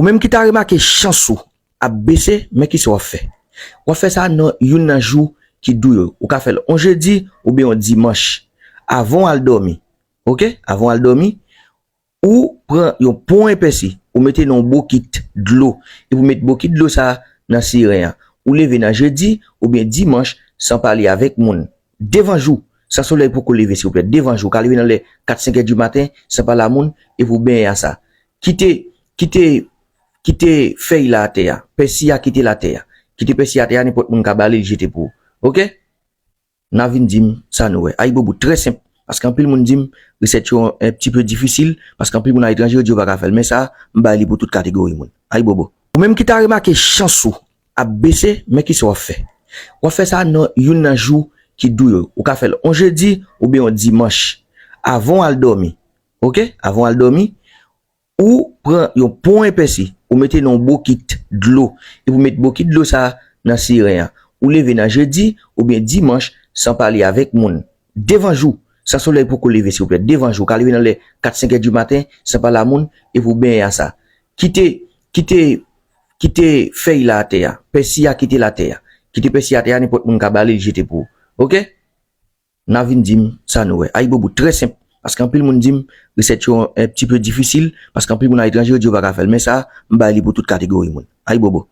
Ou même qui t'a remarqué chansou a baissé mais qui soit fait. On fait ça dans une jour qui douille ou ka fait on jeudi ou bien on dimanche avant al dormir. OK? Avant al dormir ou prend un pont épaissi ou mettez dans bokit de l'eau et vous mettez bokit de l'eau ça dans siren ou lever dans jeudi ou bien dimanche sans parler avec moun devant jour ça soleil pour qu'on lever s'il vous plaît devant jour quand lever dans les 4-5 heures du matin sans parler à moun et vous bien à ça quitter feuille la terre persi a quitter la terre quitter persi à terre n'importe moun ka balé jeter pour OK n'a vinn dim ça nous ay bobo très simple parce qu'en pile moun dim recette un petit peu difficile parce qu'en pile moun à étranger Dieu va ka faire mais ça m'ba li pour toute catégorie moun ay bobo ou même qui t'a remarqué chansou a baissé mais qui soit fait on fait ça dans une jour qui douille ou ka fait on jeudi ou bien on dimanche avant al dormir. OK? Avant al dormir ou prend un pont épaissi ou mettez dans bokit de l'eau et vous mettez bokit de l'eau ça dans siren ou lever dans jeudi ou bien dimanche sans parler avec moun devant jour ça soleil pour qu'on lever s'il vous plaît devant jour quand lever dans les 4-5 heures du matin sans parler à moun et vous bien à ça quitter feuille la terre persi a quitter la terre quitter persi à terre n'importe moun ka balé jeter pour OK n'a vinn dim ça nous ay bobo très simple parce qu'en pile moun dim recette un petit peu difficile parce qu'en pile moun à étranger Dieu va ka faire mais ça m'ba li pour toute catégorie moun ay bobo